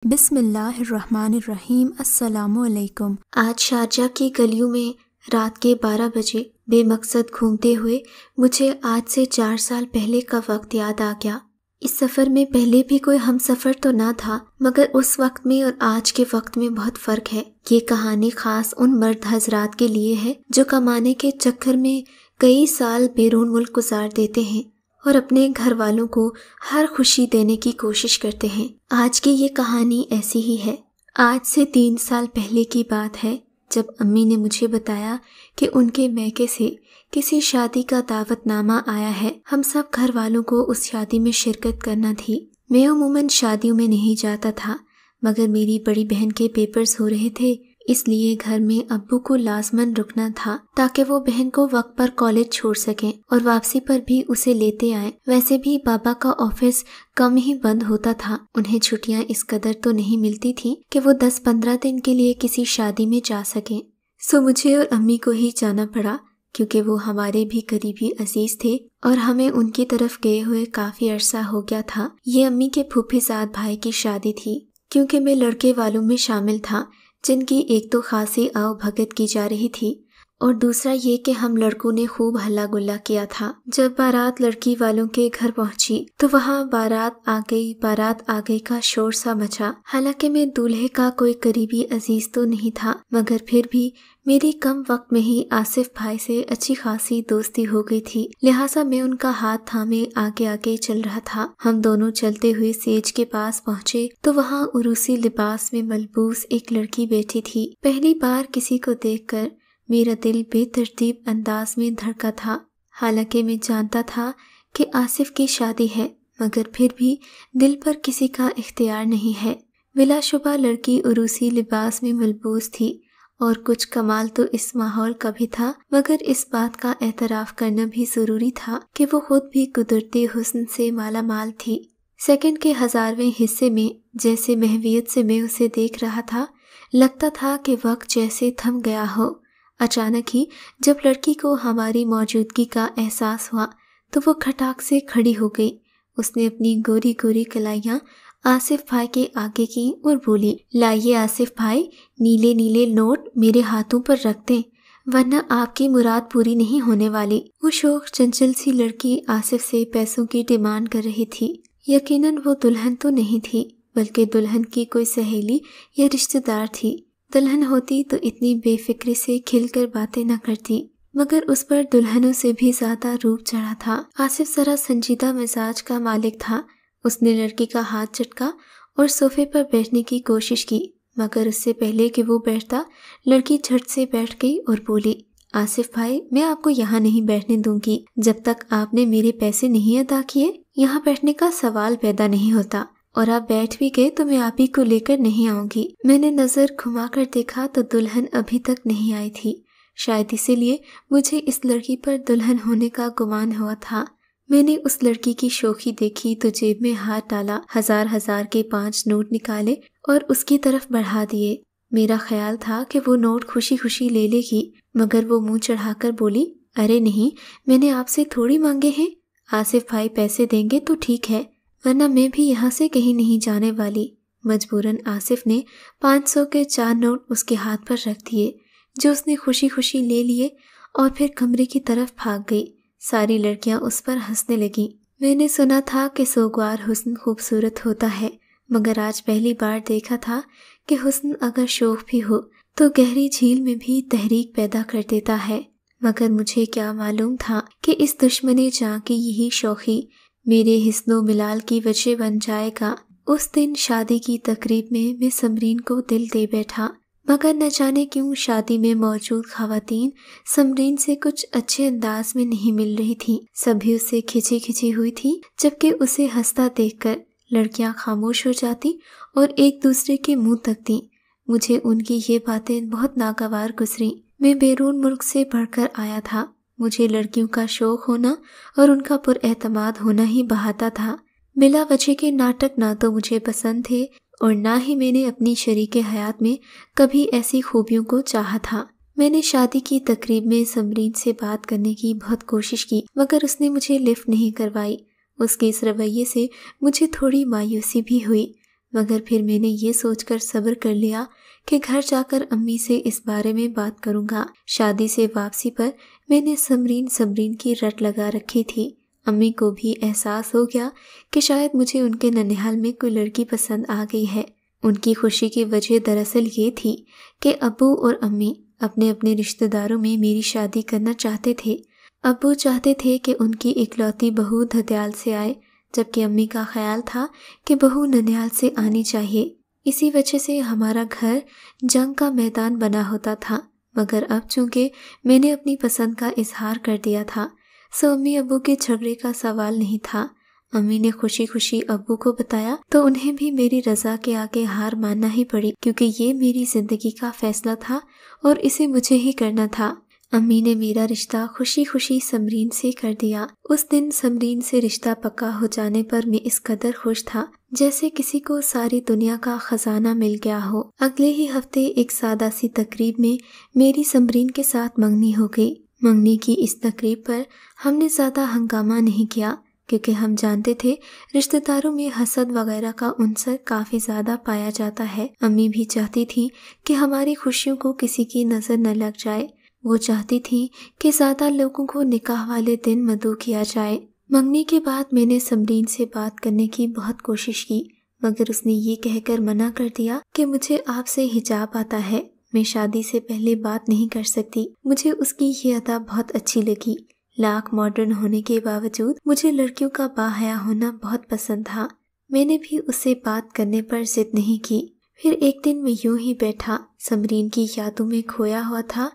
بسم اللہ الرحمن الرحیم۔ السلام علیکم۔ آج شارجہ کی گلیوں میں رات کے 12 بجے بے مقصد گھومتے ہوئے مجھے آج سے 4 سال پہلے کا وقت یاد آ گیا۔ اس سفر میں پہلے بھی کوئی ہم سفر تو نہ تھا، مگر اس وقت میں اور آج کے وقت میں بہت فرق ہے۔ یہ کہانی خاص ان مرد حضرات کے لیے ہے جو کمانے کے چکر میں کئی سال بیرون ملک گزار دیتے ہیں اور اپنے گھر والوں کو ہر خوشی دینے کی کوشش کرتے ہیں۔ آج کی یہ کہانی ایسی ہی ہے۔ آج سے 3 سال پہلے کی بات ہے جب امی نے مجھے بتایا کہ ان کے میکے سے کسی شادی کا دعوت نامہ آیا ہے۔ ہم سب گھر والوں کو اس شادی میں شرکت کرنا تھی۔ میں عموماً شادیوں میں نہیں جاتا تھا، مگر میری بڑی بہن کے پیپرز ہو رہے تھے، اس لیے گھر میں ابو کو لازماً رکنا تھا تاکہ وہ بہن کو وقت پر کالج چھوڑ سکیں اور واپسی پر بھی اسے لیتے آئیں۔ ویسے بھی بابا کا آفس کم ہی بند ہوتا تھا، انہیں چھٹیاں اس قدر تو نہیں ملتی تھیں کہ وہ 10-15 دن کے لیے کسی شادی میں جا سکیں۔ سو مجھے اور امی کو ہی جانا پڑا، کیونکہ وہ ہمارے بھی قریبی عزیز تھے اور ہمیں ان کی طرف گئے ہوئے کافی عرصہ ہو گیا تھا۔ یہ امی کے پھوپھی زاد بھائی کی شادی تھی، کیونکہ میں لڑکے والوں میں شامل تھا جن کی ایک تو خاصی آؤ بھگت کی جا رہی تھی اور دوسرا یہ کہ ہم لڑکوں نے خوب ہلا گلا کیا تھا۔ جب بارات لڑکی والوں کے گھر پہنچی تو وہاں بارات آ گئی کا شور سا مچا۔ حالانکہ میں دولہے کا کوئی قریبی عزیز تو نہیں تھا، مگر پھر بھی میری کم وقت میں ہی آصف بھائی سے اچھی خاصی دوستی ہو گئی تھی، لہٰذا میں ان کا ہاتھ تھامے آگے آگے چل رہا تھا۔ ہم دونوں چلتے ہوئے سیج کے پاس پہنچے تو وہاں عروسی لباس میں ملبوس ایک لڑکی بیٹھی تھی۔ پہلی بار کسی کو دیکھ کر میرا دل بے ترتیب انداز میں دھڑکا تھا۔ حالانکہ میں جانتا تھا کہ آصف کی شادی ہے، مگر پھر بھی دل پر کسی کا اختیار نہیں ہے۔ بلا شبہ لڑکی عروسی لباس میں ملبوس تھی اور کچھ کمال تو اس ماحول کا بھی تھا، مگر اس بات کا اعتراف کرنا بھی ضروری تھا کہ وہ خود بھی قدرتی حسن سے مالا مال تھی۔ سیکنڈ کے 1000ویں حصے میں جیسے محویت سے میں اسے دیکھ رہا تھا، لگتا تھا کہ وقت جیسے تھم گیا ہو۔ اچانک ہی جب لڑکی کو ہماری موجودگی کا احساس ہوا تو وہ کھٹاک سے کھڑی ہو گئی۔ اس نے اپنی گوری گوری کلائیاں آصف بھائی کے آگے کی اور بولی، لائیے آصف بھائی، نیلے نیلے نوٹ میرے ہاتھوں پر رکھ دیں، ورنہ آپ کی مراد پوری نہیں ہونے والی۔ وہ شوخ چنچل سی لڑکی آصف سے پیسوں کی ڈیمانڈ کر رہی تھی۔ یقیناً وہ دلہن تو نہیں تھی، بلکہ دلہن کی کوئی سہیلی یا رشتہ دار تھی۔ دلہن ہوتی تو اتنی بے فکری سے کھل کر باتیں نہ کرتی، مگر اس پر دلہنوں سے بھی زیادہ روپ چڑھا تھا۔ آصف ذرا سنجیدہ مزاج کا مالک تھا۔ اس نے لڑکی کا ہاتھ چٹکا اور صوفے پر بیٹھنے کی کوشش کی، مگر اس سے پہلے کہ وہ بیٹھتا، لڑکی جھٹ سے بیٹھ گئی اور بولی، آصف بھائی، میں آپ کو یہاں نہیں بیٹھنے دوں گی جب تک آپ نے میرے پیسے نہیں ادا کیے۔ یہاں بیٹھنے کا سوال پیدا نہیں ہوتا، اور آپ بیٹھ بھی گئے تو میں آپ ہی کو لے کر نہیں آؤں گی۔ میں نے نظر گھما کر دیکھا تو دلہن ابھی تک نہیں آئی تھی، شاید اسی لیے مجھے اس لڑکی پر دلہن ہونے کا گمان ہوا تھا۔ میں نے اس لڑکی کی شوخی دیکھی تو جیب میں ہاتھ ڈالا، 1000 کے 5 نوٹ نکالے اور اس کی طرف بڑھا دیے۔ میرا خیال تھا کہ وہ نوٹ خوشی خوشی لے لے گی، مگر وہ منہ چڑھا کر بولی، ارے نہیں، میں نے آپ سے تھوڑی مانگے ہیں۔ آصف بھائی پیسے دیں گے تو ٹھیک ہے، ورنہ میں بھی یہاں سے کہیں نہیں جانے والی۔ مجبوراً آصف نے 500 کے 4 نوٹ اس کے ہاتھ پر رکھ دیے، جو اس نے خوشی خوشی لے لیے اور پھر کمرے کی طرف بھاگ گئی۔ ساری لڑکیاں اس پر ہنسنے لگیں۔ میں نے سنا تھا کہ سوگوار حسن خوبصورت ہوتا ہے، مگر آج پہلی بار دیکھا تھا کہ حسن اگر شوخ بھی ہو تو گہری جھیل میں بھی تحریک پیدا کر دیتا ہے۔ مگر مجھے کیا معلوم تھا کہ اس دشمن جاں کی یہی شوخی میرے حسن و ملال کی وجہ بن جائے گا۔ اس دن شادی کی تقریب میں سمرین کو دل دے بیٹھا، مگر نہ جانے کیوں شادی میں موجود خواتین سمرین سے کچھ اچھے انداز میں نہیں مل رہی تھیں۔ سبھی اسے کھچی کھچی ہوئی تھی، جبکہ اسے ہنستا دیکھ کر لڑکیاں خاموش ہو جاتی اور ایک دوسرے کے منہ تکتیں۔ مجھے ان کی یہ باتیں بہت ناگوار گزریں۔ میں بیرون ملک سے پڑھ کر آیا تھا، مجھے لڑکیوں کا شوق ہونا اور ان کا پر اعتماد ہونا ہی بہاتا تھا۔ بلا وجہ کے ناٹک نہ تو مجھے پسند تھے اور نہ ہی میں نے اپنی شریک حیات میں کبھی ایسی خوبیوں کو چاہا تھا۔ میں نے شادی کی تقریب میں سمرین سے بات کرنے کی بہت کوشش کی، مگر اس نے مجھے لفٹ نہیں کروائی۔ اس کے اس رویے سے مجھے تھوڑی مایوسی بھی ہوئی، مگر پھر میں نے یہ سوچ کر صبر کر لیا کہ گھر جا کر امی سے اس بارے میں بات کروں گا۔ شادی سے واپسی پر میں نے سمرین کی رٹ لگا رکھی تھی۔ امی کو بھی احساس ہو گیا کہ شاید مجھے ان کے ننیحال میں کوئی لڑکی پسند آ گئی ہے۔ ان کی خوشی کی وجہ دراصل یہ تھی کہ ابو اور امی اپنے اپنے رشتہ داروں میں میری شادی کرنا چاہتے تھے۔ ابو چاہتے تھے کہ ان کی اکلوتی بہو دھتیال سے آئے، جبکہ امی کا خیال تھا کہ بہو ننیحال سے آنی چاہیے۔ اسی وجہ سے ہمارا گھر جنگ کا میدان بنا ہوتا تھا، مگر اب چونکہ میں نے اپنی پسند کا اظہار کر دیا تھا، سو امی ابو کے جھگڑے کا سوال نہیں تھا۔ امی نے خوشی خوشی ابو کو بتایا تو انہیں بھی میری رضا کے آگے ہار ماننا ہی پڑی، کیونکہ یہ میری زندگی کا فیصلہ تھا اور اسے مجھے ہی کرنا تھا۔ امی نے میرا رشتہ خوشی خوشی سمرین سے کر دیا۔ اس دن سمرین سے رشتہ پکا ہو جانے پر میں اس قدر خوش تھا جیسے کسی کو ساری دنیا کا خزانہ مل گیا ہو۔ اگلے ہی ہفتے ایک سادہ سی تقریب میں میری سمرین کے ساتھ منگنی ہو گئی۔ منگنی کی اس تقریب پر ہم نے زیادہ ہنگامہ نہیں کیا، کیونکہ ہم جانتے تھے رشتہ داروں میں حسد وغیرہ کا عنصر کافی زیادہ پایا جاتا ہے۔ امی بھی چاہتی تھی کہ ہماری خوشیوں کو کسی کی نظر نہ لگ جائے۔ وہ چاہتی تھی کہ زیادہ لوگوں کو نکاح والے دن مدعو کیا جائے۔ منگنی کے بعد میں نے سمرین سے بات کرنے کی بہت کوشش کی، مگر اس نے یہ کہہ کر منع کر دیا کہ مجھے آپ سے حجاب آتا ہے، میں شادی سے پہلے بات نہیں کر سکتی۔ مجھے اس کی یہ ادا بہت اچھی لگی۔ لاکھ ماڈرن ہونے کے باوجود مجھے لڑکیوں کا باحیا ہونا بہت پسند تھا۔ میں نے بھی اس سے بات کرنے پر ضد نہیں کی۔ پھر ایک دن میں یوں ہی بیٹھا سمرین کی یادوں میں کھویا ہوا تھا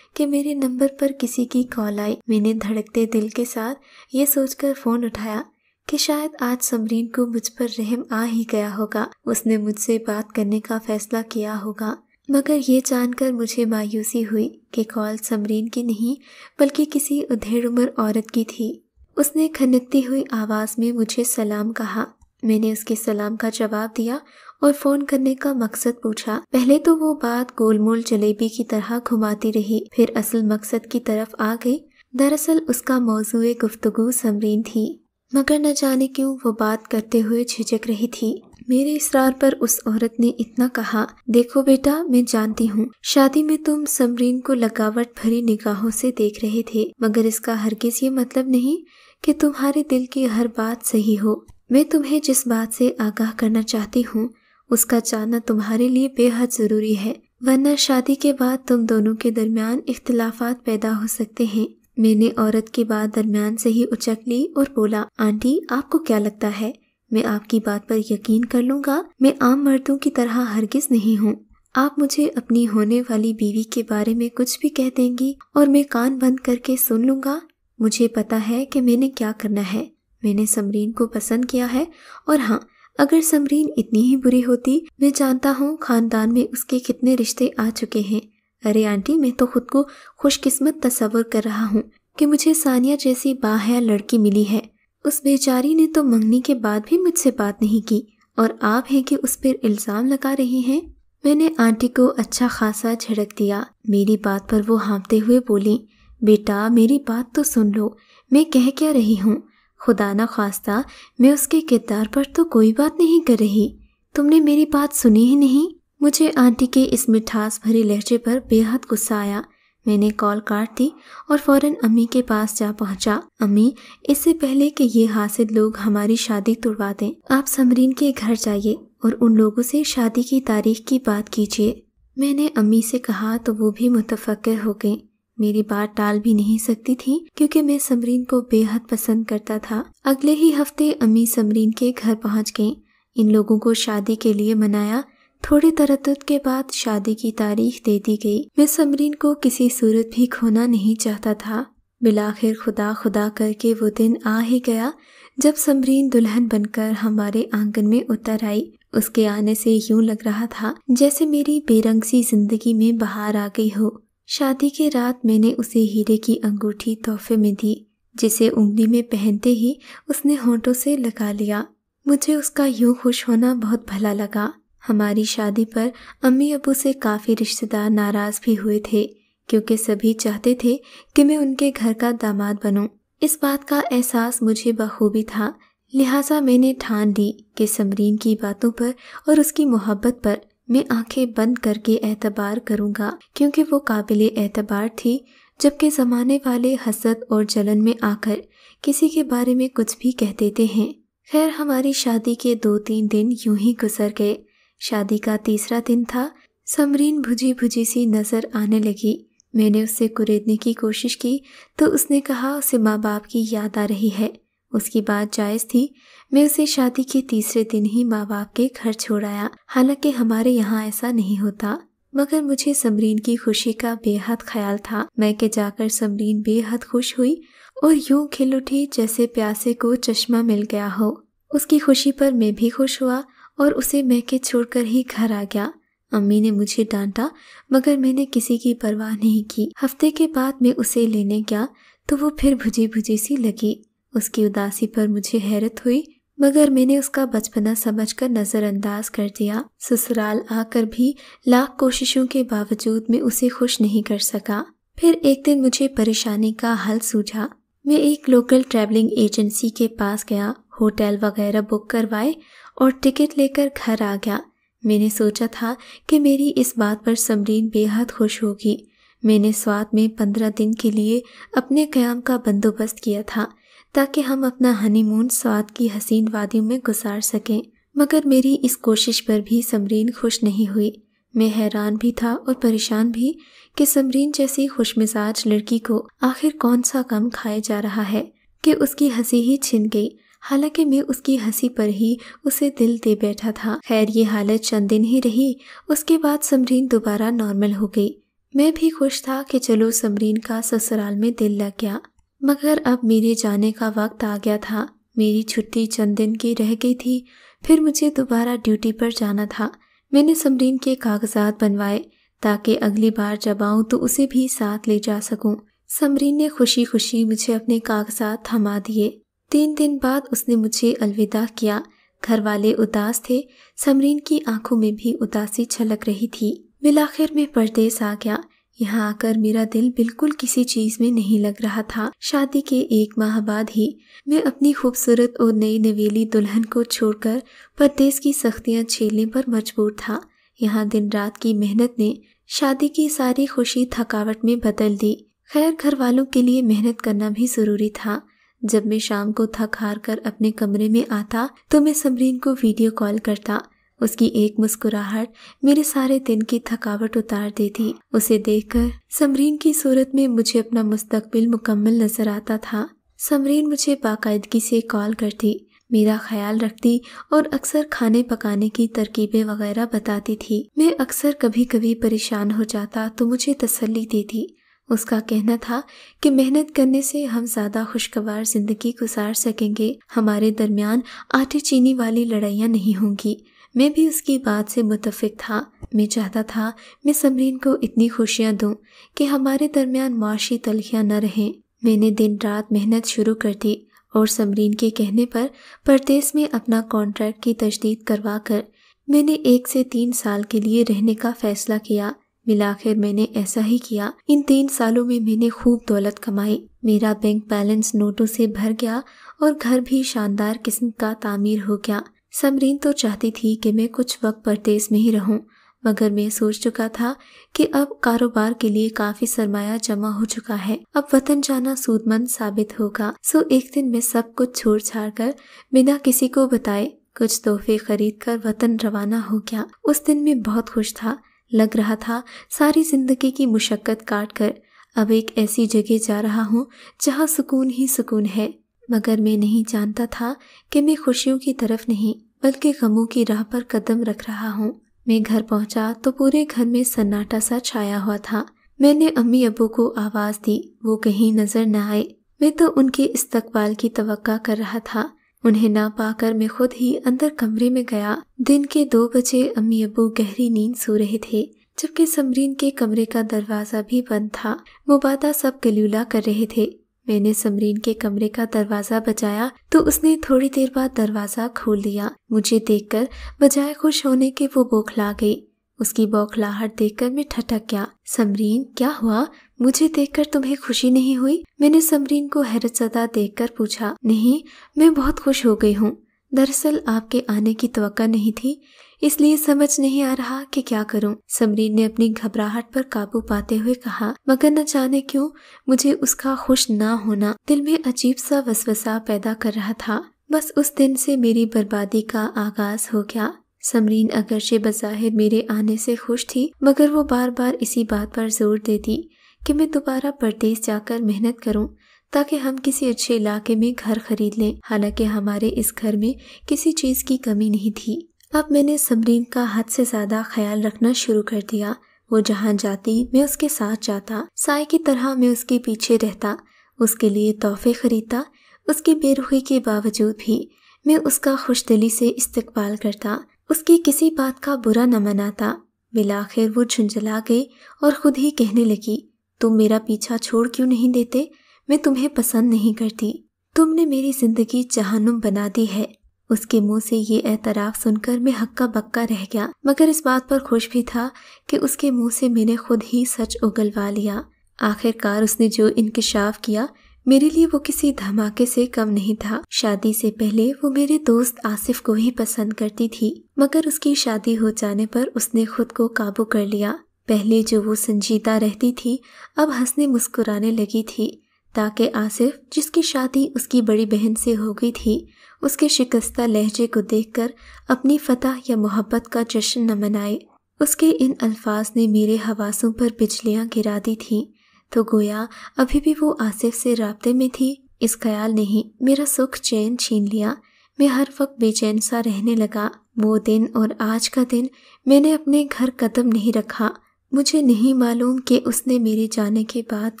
کہ میرے نمبر پر کسی کی کال آئی۔ میں نے دھڑکتے دل کے ساتھ یہ سوچ کر فون اٹھایا کہ شاید آج سمرین کو مجھ پر رحم آ ہی گیا ہوگا، اس نے مجھ سے بات کرنے کا فیصلہ کیا ہوگا۔ مگر یہ جان کر مجھے مایوسی ہوئی کہ کال سمرین کی نہیں بلکہ کسی ادھیڑ عمر عورت کی تھی۔ اس نے کھنکتی ہوئی آواز میں مجھے سلام کہا۔ میں نے اس کے سلام کا جواب دیا اور فون کرنے کا مقصد پوچھا۔ پہلے تو وہ بات گول مول جلیبی کی طرح گھماتی رہی، پھر اصل مقصد کی طرف آ گئی۔ دراصل اس کا موضوع گفتگو سمرین تھی، مگر نہ جانے کیوں وہ بات کرتے ہوئے جھجک رہی تھی۔ میرے اصرار پر اس عورت نے اتنا کہا، دیکھو بیٹا، میں جانتی ہوں شادی میں تم سمرین کو لگاوٹ بھری نگاہوں سے دیکھ رہے تھے، مگر اس کا ہرگز یہ مطلب نہیں کہ تمہارے دل کی ہر بات صحیح ہو۔ میں تمہیں جس بات سے آگاہ کرنا چاہتی ہوں اس کا جاننا تمہارے لیے بے حد ضروری ہے، ورنہ شادی کے بعد تم دونوں کے درمیان اختلافات پیدا ہو سکتے ہیں۔ میں نے عورت کی بات درمیان سے ہی اچک لی اور بولا، آنٹی آپ کو کیا لگتا ہے میں آپ کی بات پر یقین کر لوں گا؟ میں عام مردوں کی طرح ہرگز نہیں ہوں۔ آپ مجھے اپنی ہونے والی بیوی کے بارے میں کچھ بھی کہہ دیں گی اور میں کان بند کر کے سن لوں گا۔ مجھے پتا ہے کہ میں نے کیا کرنا ہے۔ میں نے سمرین کو پسند کیا ہے، اور ہاں، اگر سمرین اتنی ہی بری ہوتی، میں جانتا ہوں خاندان میں اس کے کتنے رشتے آ چکے ہیں۔ ارے آنٹی، میں تو خود کو خوش قسمت تصور کر رہا ہوں کہ مجھے ثانیہ جیسی باحیا لڑکی ملی ہے۔ اس بیچاری نے تو منگنی کے بعد بھی مجھ سے بات نہیں کی، اور آپ ہیں کہ اس پر الزام لگا رہی ہیں۔ میں نے آنٹی کو اچھا خاصا جھڑک دیا۔ میری بات پر وہ ہانپتے ہوئے بولی، بیٹا میری بات تو سن لو، میں کہہ کیا رہی ہوں۔ خدا نہ خواستہ میں اس کے کردار پر تو کوئی بات نہیں کر رہی، تم نے میری بات سنی ہی نہیں۔ مجھے آنٹی کے اس مٹھاس بھرے لہجے پر بے حد غصہ آیا۔ میں نے کال کاٹ دی اور فوراً امی کے پاس جا پہنچا۔ امی، اس سے پہلے کہ یہ حاسد لوگ ہماری شادی توڑوا دیں، آپ سمرین کے گھر جائیے اور ان لوگوں سے شادی کی تاریخ کی بات کیجیے۔ میں نے امی سے کہا تو وہ بھی متفکر ہو گئیں۔ میری بات ٹال بھی نہیں سکتی تھی کیونکہ میں سمرین کو بے حد پسند کرتا تھا۔ اگلے ہی ہفتے امی سمرین کے گھر پہنچ گئیں۔ ان لوگوں کو شادی کے لیے منایا۔ تھوڑی تردد کے بعد شادی کی تاریخ دے دی گئی۔ میں سمرین کو کسی صورت بھی کھونا نہیں چاہتا تھا۔ بالآخر خدا خدا کر کے وہ دن آ ہی گیا جب سمرین دلہن بن کر ہمارے آنگن میں اتر آئی۔ اس کے آنے سے یوں لگ رہا تھا جیسے میری بے رنگ سی زندگی میں بہار آ گئی ہو۔ شادی کے رات میں نے اسے ہیرے کی انگوٹھی تحفے میں دی، جسے انگلی میں پہنتے ہی اس نے ہونٹوں سے لگا لیا۔ مجھے اس کا یوں خوش ہونا بہت بھلا لگا۔ ہماری شادی پر امی ابو سے کافی رشتہ دار ناراض بھی ہوئے تھے، کیونکہ سبھی چاہتے تھے کہ میں ان کے گھر کا داماد بنوں۔ اس بات کا احساس مجھے بخوبی تھا، لہٰذا میں نے ٹھان لی کہ سمرین کی باتوں پر اور اس کی محبت پر میں آنکھیں بند کر کے اعتبار کروں گا، کیونکہ وہ قابل اعتبار تھی، جبکہ زمانے والے حسد اور جلن میں آ کر کسی کے بارے میں کچھ بھی کہہ دیتے ہیں۔ خیر، ہماری شادی کے 2-3 دن یوں ہی گزر گئے۔ شادی کا تیسرا دن تھا۔ سمرین بھجی بھجی سی نظر آنے لگی۔ میں نے اس سے کریدنے کی کوشش کی تو اس نے کہا اسے ماں باپ کی یاد آ رہی ہے۔ اس کی بات جائز تھی۔ میں اسے شادی کے تیسرے دن ہی ماں باپ کے گھر چھوڑ آیا، حالانکہ ہمارے یہاں ایسا نہیں ہوتا، مگر مجھے سمرین کی خوشی کا بے حد خیال تھا۔ میں کہ جا کر سمرین بے حد خوش ہوئی اور یوں کھل اٹھی جیسے پیاسے کو چشمہ مل گیا ہو۔ اس کی خوشی پر میں بھی خوش ہوا اور اسے میں کے چھوڑ کر ہی گھر آ گیا۔ امی نے مجھے ڈانٹا، مگر میں نے کسی کی پرواہ نہیں کی۔ ہفتے کے بعد میں اسے لینے گیا تو وہ پھر بھجی بھجی سی لگی۔ اس کی اداسی پر مجھے حیرت ہوئی، مگر میں نے اس کا بچپنا سمجھ کر نظر انداز کر دیا۔ سسرال آ کر بھی لاکھ کوششوں کے باوجود میں اسے خوش نہیں کر سکا۔ پھر ایک دن مجھے پریشانی کا حل سوجھا۔ میں ایک لوکل ٹریولنگ ایجنسی کے پاس گیا، ہوٹل وغیرہ بک کروائے اور ٹکٹ لے کر گھر آ گیا۔ میں نے سوچا تھا کہ میری اس بات پر سمرین بے حد خوش ہوگی۔ میں نے سوات میں 15 دن کے لیے اپنے قیام کا بندوبست کیا تھا تاکہ ہم اپنا ہنی مون سوات کی حسین وادیوں میں گزار سکیں، مگر میری اس کوشش پر بھی سمرین خوش نہیں ہوئی۔ میں حیران بھی تھا اور پریشان بھی کہ سمرین جیسی خوش مزاج لڑکی کو آخر کون سا غم کھائے جا رہا ہے کہ اس کی ہنسی ہی چھن گئی، حالانکہ میں اس کی ہنسی پر ہی اسے دل دے بیٹھا تھا۔ خیر، یہ حالت چند دن ہی رہی، اس کے بعد سمرین دوبارہ نارمل ہو گئی۔ میں بھی خوش تھا کہ چلو سمرین کا سسرال میں دل لگ گیا، مگر اب میرے جانے کا وقت آ گیا تھا۔ میری چھٹی چند دن کی رہ گئی تھی، پھر مجھے دوبارہ ڈیوٹی پر جانا تھا۔ میں نے سمرین کے کاغذات بنوائے تاکہ اگلی بار جب آؤں تو اسے بھی ساتھ لے جا سکوں۔ سمرین نے خوشی خوشی مجھے اپنے کاغذات تھما دیے۔ 3 دن بعد اس نے مجھے الوداع کیا۔ گھر والے اداس تھے، سمرین کی آنکھوں میں بھی اداسی چھلک رہی تھی۔ بالآخر میں پردیس آ گیا۔ یہاں آ کر میرا دل بالکل کسی چیز میں نہیں لگ رہا تھا۔ شادی کے 1 ماہ بعد ہی میں اپنی خوبصورت اور نئی نویلی دلہن کو چھوڑ کر پردیس کی سختیاں جھیلنے پر مجبور تھا۔ یہاں دن رات کی محنت نے شادی کی ساری خوشی تھکاوٹ میں بدل دی۔ خیر، گھر والوں کے لیے محنت کرنا بھی ضروری تھا۔ جب میں شام کو تھک ہار کر اپنے کمرے میں آتا تو میں سمرین کو ویڈیو کال کرتا۔ اس کی ایک مسکراہٹ میرے سارے دن کی تھکاوٹ اتار دیتی۔ اسے دیکھ کر سمرین کی صورت میں مجھے اپنا مستقبل مکمل نظر آتا تھا۔ سمرین مجھے باقاعدگی سے کال کرتی، میرا خیال رکھتی اور اکثر کھانے پکانے کی ترکیبیں وغیرہ بتاتی تھی۔ میں اکثر کبھی کبھی پریشان ہو جاتا تو مجھے تسلی دیتی۔ اس کا کہنا تھا کہ محنت کرنے سے ہم زیادہ خوشگوار زندگی گزار سکیں گے، ہمارے درمیان آٹے چینی والی لڑائیاں نہیں ہوں گی۔ میں بھی اس کی بات سے متفق تھا۔ میں چاہتا تھا میں سمرین کو اتنی خوشیاں دوں کہ ہمارے درمیان معاشی تلخیاں نہ رہیں۔ میں نے دن رات محنت شروع کر دی اور سمرین کے کہنے پر پردیس میں اپنا کانٹریکٹ کی تجدید کروا کر میں نے 1 سے 3 سال کے لیے رہنے کا فیصلہ کیا۔ بالآخر میں نے ایسا ہی کیا۔ ان 3 سالوں میں میں نے خوب دولت کمائی۔ میرا بینک بیلنس نوٹوں سے بھر گیا اور گھر بھی شاندار قسم کا تعمیر ہو گیا۔ سمرین تو چاہتی تھی کہ میں کچھ وقت پردیس میں ہی رہوں، مگر میں سوچ چکا تھا کہ اب کاروبار کے لیے کافی سرمایہ جمع ہو چکا ہے، اب وطن جانا سود مند ثابت ہوگا۔ ایک دن میں سب کچھ چھوڑ چھاڑ کر بنا کسی کو بتائے کچھ تحفے خرید کر وطن روانہ ہو گیا۔ اس دن میں بہت خوش تھا۔ لگ رہا تھا ساری زندگی کی مشقت کاٹ کر اب ایک ایسی جگہ جا رہا ہوں جہاں سکون ہی سکون ہے، مگر میں نہیں جانتا تھا کہ میں خوشیوں کی طرف نہیں بلکہ غموں کی راہ پر قدم رکھ رہا ہوں۔ میں گھر پہنچا تو پورے گھر میں سناٹا سا چھایا ہوا تھا۔ میں نے امی ابو کو آواز دی، وہ کہیں نظر نہ آئے۔ میں تو ان کے استقبال کی توقع کر رہا تھا۔ انہیں نہ پا کر میں خود ہی اندر کمرے میں گیا۔ دن کے 2 بجے امی ابو گہری نیند سو رہے تھے، جبکہ سمرین کے کمرے کا دروازہ بھی بند تھا۔ مبادا سب گلولا کر رہے تھے۔ میں نے سمرین کے کمرے کا دروازہ بجایا تو اس نے تھوڑی دیر بعد دروازہ کھول دیا۔ مجھے دیکھ کر بجائے خوش ہونے کے وہ بوکھلا گئی۔ اس کی بوکھلاہٹ دیکھ کر میں ٹھٹک گیا۔ سمرین کیا ہوا؟ مجھے دیکھ کر تمہیں خوشی نہیں ہوئی؟ میں نے سمرین کو حیرت زدہ دیکھ کر پوچھا۔ نہیں، میں بہت خوش ہو گئی ہوں۔ دراصل آپ کے آنے کی توقع نہیں تھی، اس لیے سمجھ نہیں آ رہا کہ کیا کروں۔ سمرین نے اپنی گھبراہٹ پر قابو پاتے ہوئے کہا، مگر نہ جانے کیوں مجھے اس کا خوش نہ ہونا دل میں عجیب سا وسوسہ پیدا کر رہا تھا۔ بس اس دن سے میری بربادی کا آغاز ہو گیا۔ سمرین اگرچہ بظاہر میرے آنے سے خوش تھی، مگر وہ بار بار اسی بات پر زور دیتی کہ میں دوبارہ پردیس جا کر محنت کروں تاکہ ہم کسی اچھے علاقے میں گھر خرید لیں، حالانکہ ہمارے اس گھر میں کسی چیز کی کمی نہیں تھی۔ اب میں نے سمرین کا حد سے زیادہ خیال رکھنا شروع کر دیا۔ وہ جہاں جاتی میں اس کے ساتھ جاتا، سائے کی طرح میں اس کے پیچھے رہتا، اس کے لیے تحفے خریدتا۔ اس کی بے رخی کے باوجود بھی میں اس کا خوش دلی سے استقبال کرتا، اس کی کسی بات کا برا نہ مناتا۔ بالآخر وہ جھنجھلا گئی اور خود ہی کہنے لگی، تم میرا پیچھا چھوڑ کیوں نہیں دیتے؟ میں تمہیں پسند نہیں کرتی، تم نے میری زندگی جہنم بنا دی ہے۔ اس کے منہ سے یہ اعتراف سن کر میں ہکا بکا رہ گیا، مگر اس بات پر خوش بھی تھا کہ اس کے منہ سے میں نے خود ہی سچ اگلوا لیا۔ آخر کار اس نے جو انکشاف کیا میرے لیے وہ کسی دھماکے سے کم نہیں تھا۔ شادی سے پہلے وہ میرے دوست آصف کو ہی پسند کرتی تھی، مگر اس کی شادی ہو جانے پر اس نے خود کو قابو کر لیا۔ پہلے جو وہ سنجیدہ رہتی تھی اب ہنسنے مسکرانے لگی تھی، تاکہ آصف جس کی شادی اس کی بڑی بہن سے ہو گئی تھی اس کے شکستہ لہجے کو دیکھ کر اپنی فتح یا محبت کا جشن نہ منائے۔ اس کے ان الفاظ نے میرے حواسوں پر بجلیاں گرا دی تھیں، تو گویا ابھی بھی وہ آصف سے رابطے میں تھی۔ اس خیال نے ہی میرا سکھ چین چھین لیا، میں ہر وقت بے چین سا رہنے لگا۔ وہ دن اور آج کا دن میں نے اپنے گھر قدم نہیں رکھا۔ مجھے نہیں معلوم کہ اس نے میرے جانے کے بعد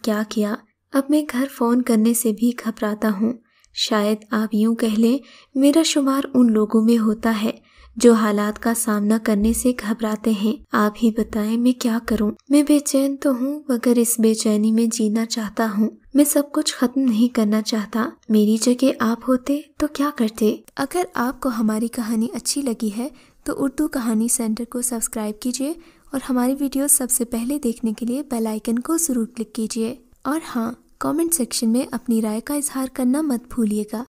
کیا کیا۔ اب میں گھر فون کرنے سے بھی گھبراتا ہوں۔ شاید آپ یوں کہہ لیں میرا شمار ان لوگوں میں ہوتا ہے جو حالات کا سامنا کرنے سے گھبراتے ہیں۔ آپ ہی بتائیں میں کیا کروں؟ میں بے چین تو ہوں، مگر اس بے چینی میں جینا چاہتا ہوں۔ میں سب کچھ ختم نہیں کرنا چاہتا۔ میری جگہ آپ ہوتے تو کیا کرتے؟ اگر آپ کو ہماری کہانی اچھی لگی ہے تو اردو کہانی سینٹر کو سبسکرائب کیجیے اور ہماری ویڈیوز سب سے پہلے دیکھنے کے لیے بیل آئیکن کو ضرور کلک کیجیے۔ اور ہاں، کامنٹ سیکشن میں اپنی رائے کا اظہار کرنا مت بھولیے گا۔